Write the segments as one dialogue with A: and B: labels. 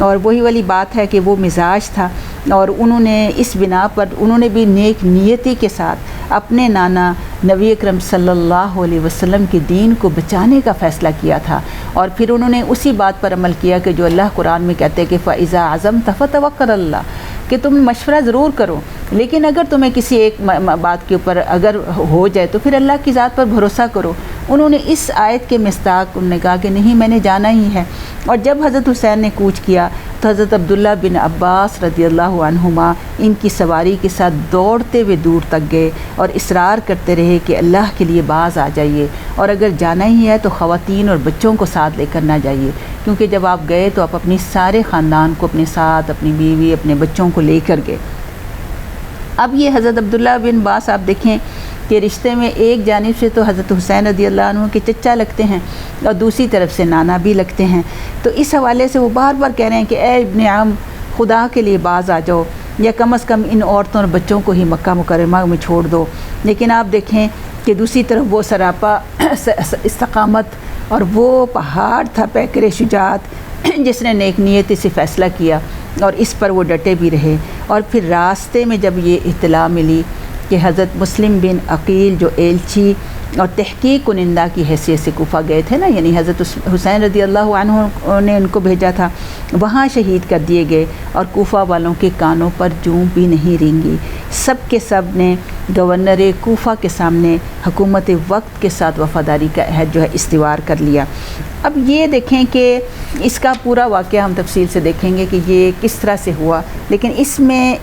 A: اور وہی والی بات ہے کہ وہ مزاج تھا، اور انہوں نے اس بنا پر انہوں نے بھی نیک نیتی کے ساتھ اپنے نانا نبی اکرم صلی اللہ علیہ وسلم کے دین کو بچانے کا فیصلہ کیا تھا، اور پھر انہوں نے اسی بات پر عمل کیا کہ جو اللہ قرآن میں کہتے ہیں کہ فَإِذَا عَزَمْتَ فَتَوَكَّلْ عَلَى اللَّهِ، کہ تم مشورہ ضرور کرو، لیکن اگر تمہیں کسی ایک بات کے اوپر اگر ہو جائے تو پھر اللہ کی ذات پر بھروسہ کرو۔ انہوں نے اس آیت کے مصداق انہوں نے کہا کہ نہیں، میں نے جانا ہی ہے۔ اور جب حضرت حسین نے کوچ کیا تو حضرت عبداللہ بن عباس رضی اللہ عنہما ان کی سواری کے ساتھ دوڑتے ہوئے دور تک گئے اور اصرار کرتے رہے کہ اللہ کے لیے باز آ جائیے، اور اگر جانا ہی ہے تو خواتین اور بچوں کو ساتھ لے کر نہ جائیے، کیونکہ جب آپ گئے تو آپ اپنی سارے خاندان کو اپنے ساتھ، اپنی بیوی، اپنے بچوں کو لے کر گئے۔ اب یہ حضرت عبداللہ بن عباس آپ دیکھیں کہ رشتے میں ایک جانب سے تو حضرت حسین رضی اللہ عنہ کے چچا لگتے ہیں اور دوسری طرف سے نانا بھی لگتے ہیں، تو اس حوالے سے وہ بار بار کہہ رہے ہیں کہ اے ابن عم، خدا کے لیے باز آ جاؤ، یا کم از کم ان عورتوں اور بچوں کو ہی مکہ مکرمہ میں چھوڑ دو۔ لیکن آپ دیکھیں کہ دوسری طرف وہ سراپا استقامت اور وہ پہاڑ تھا پیکر شجاعت جس نے نیک نیتی سے فیصلہ کیا، اور اس پر وہ ڈٹے بھی رہے۔ اور پھر راستے میں جب یہ اطلاع ملی کہ حضرت مسلم بن عقیل جو ایلچی اور تحقیق کنندہ کی حیثیت سے کوفہ گئے تھے نا، یعنی حضرت حسین رضی اللہ عنہ نے ان کو بھیجا تھا، وہاں شہید کر دیے گئے، اور کوفہ والوں کے کانوں پر جوں بھی نہیں رینگی۔ سب کے سب نے گورنر کوفہ کے سامنے حکومت وقت کے ساتھ وفاداری کا عہد جو ہے استوار کر لیا۔ اب یہ دیکھیں کہ اس کا پورا واقعہ ہم تفصیل سے دیکھیں گے کہ یہ کس طرح سے ہوا، لیکن اس میں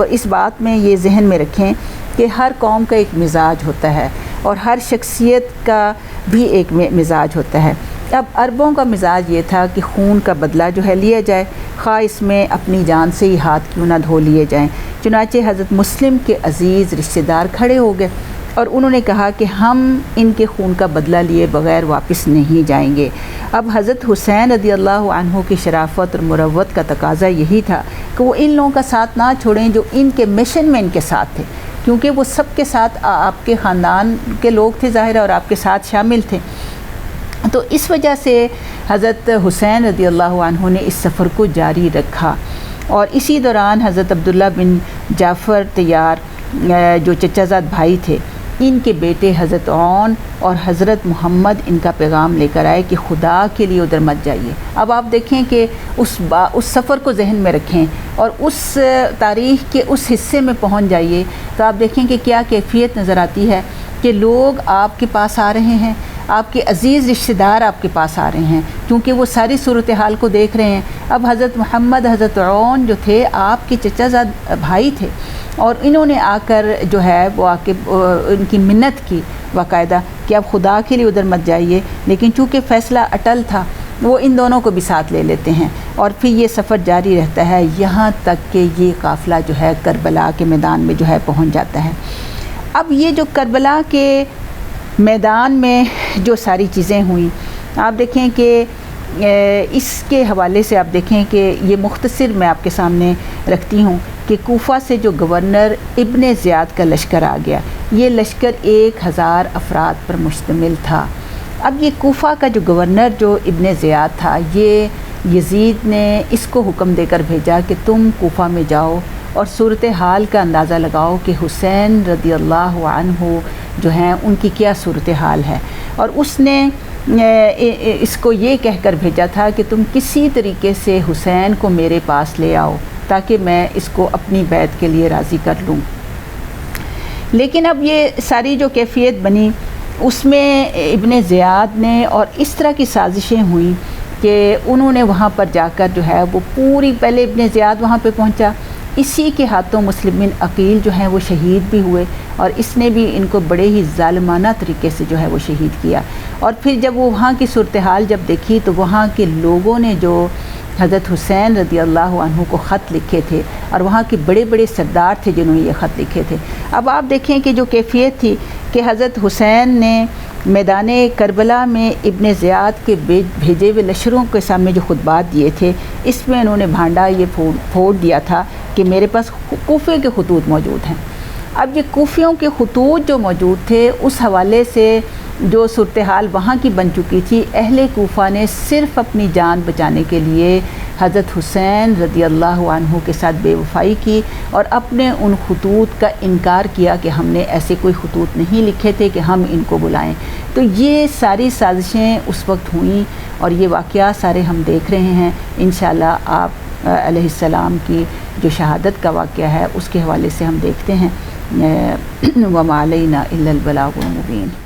A: اس بات میں یہ ذہن میں رکھیں کہ ہر قوم کا ایک مزاج ہوتا ہے اور ہر شخصیت کا بھی ایک مزاج ہوتا ہے۔ اب عربوں کا مزاج یہ تھا کہ خون کا بدلہ جو ہے لیا جائے، خواہ اس میں اپنی جان سے ہی ہاتھ کیوں نہ دھو لیے جائیں۔ چنانچہ حضرت مسلم کے عزیز رشتہ دار کھڑے ہو گئے اور انہوں نے کہا کہ ہم ان کے خون کا بدلہ لیے بغیر واپس نہیں جائیں گے۔ اب حضرت حسین رضی اللہ عنہ کی شرافت اور مروت کا تقاضا یہی تھا کہ وہ ان لوگوں کا ساتھ نہ چھوڑیں جو ان کے مشن میں ان کے ساتھ تھے، کیونکہ وہ سب کے ساتھ آپ کے خاندان کے لوگ تھے ظاہر ہے، اور آپ کے ساتھ شامل تھے۔ تو اس وجہ سے حضرت حسین رضی اللہ عنہ نے اس سفر کو جاری رکھا، اور اسی دوران حضرت عبداللہ بن جعفر طیار جو چچا زاد بھائی تھے، ان کے بیٹے حضرت عون اور حضرت محمد ان کا پیغام لے کر آئے کہ خدا کے لیے ادھر مت جائیے۔ اب آپ دیکھیں کہ اس سفر کو ذہن میں رکھیں اور اس تاریخ کے اس حصے میں پہنچ جائیے، تو آپ دیکھیں کہ کیا کیفیت نظر آتی ہے کہ لوگ آپ کے پاس آ رہے ہیں، آپ کے عزیز رشتہ دار آپ کے پاس آ رہے ہیں، کیونکہ وہ ساری صورتحال کو دیکھ رہے ہیں۔ اب حضرت محمد، حضرت عون جو تھے آپ کے چچا زاد بھائی تھے، اور انہوں نے آ کر جو ہے وہ آ کے ان کی منت کی باقاعدہ کہ اب خدا کے لیے ادھر مت جائیے، لیکن چونکہ فیصلہ اٹل تھا وہ ان دونوں کو بھی ساتھ لے لیتے ہیں، اور پھر یہ سفر جاری رہتا ہے یہاں تک کہ یہ قافلہ جو ہے کربلا کے میدان میں جو ہے پہنچ جاتا ہے۔ اب یہ جو کربلا کے میدان میں جو ساری چیزیں ہوئیں، آپ دیکھیں کہ اس کے حوالے سے آپ دیکھیں کہ یہ مختصر میں آپ کے سامنے رکھتی ہوں کہ کوفہ سے جو گورنر ابن زیاد کا لشکر آ گیا، یہ لشکر 1000 افراد پر مشتمل تھا۔ اب یہ کوفہ کا جو گورنر جو ابن زیاد تھا، یہ یزید نے اس کو حکم دے کر بھیجا کہ تم کوفہ میں جاؤ اور صورتحال کا اندازہ لگاؤ کہ حسین رضی اللہ عنہ جو ہیں ان کی کیا صورتحال ہے، اور اس نے اس کو یہ کہہ کر بھیجا تھا کہ تم کسی طریقے سے حسین کو میرے پاس لے آؤ تاکہ میں اس کو اپنی بیعت کے لیے راضی کر لوں۔ لیکن اب یہ ساری جو کیفیت بنی اس میں ابن زیاد نے اور اس طرح کی سازشیں ہوئیں کہ انہوں نے وہاں پر جا کر جو ہے وہ پوری، پہلے ابن زیاد وہاں پہ پہنچا، اسی کے ہاتھوں مسلم بن عقیل جو ہیں وہ شہید بھی ہوئے، اور اس نے بھی ان کو بڑے ہی ظالمانہ طریقے سے جو ہے وہ شہید کیا۔ اور پھر جب وہ وہاں کی صورتحال جب دیکھی تو وہاں کے لوگوں نے جو حضرت حسین رضی اللہ عنہ کو خط لکھے تھے، اور وہاں کے بڑے بڑے سردار تھے جنہوں نے یہ خط لکھے تھے۔ اب آپ دیکھیں کہ جو کیفیت تھی کہ حضرت حسین نے میدان کربلا میں ابن زیاد کے بھیجے ہوئے لشکروں کے سامنے جو خطبات دیے تھے، اس میں انہوں نے بھانڈا یہ پھوڑ دیا تھا کہ میرے پاس کوفے کے خطوط موجود ہیں۔ اب یہ کوفیوں کے خطوط جو موجود تھے اس حوالے سے جو صورتحال وہاں کی بن چکی تھی، اہل کوفہ نے صرف اپنی جان بچانے کے لیے حضرت حسین رضی اللہ عنہ کے ساتھ بے وفائی کی اور اپنے ان خطوط کا انکار کیا کہ ہم نے ایسے کوئی خطوط نہیں لکھے تھے کہ ہم ان کو بلائیں۔ تو یہ ساری سازشیں اس وقت ہوئیں اور یہ واقعات سارے ہم دیکھ رہے ہیں۔ انشاءاللہ آپ علیہ السلام کی جو شہادت کا واقعہ ہے اس کے حوالے سے ہم دیکھتے ہیں۔ وَمَا عَلَيْنَا إِلَّا الْبَلَاغُ الْمُبِينُ۔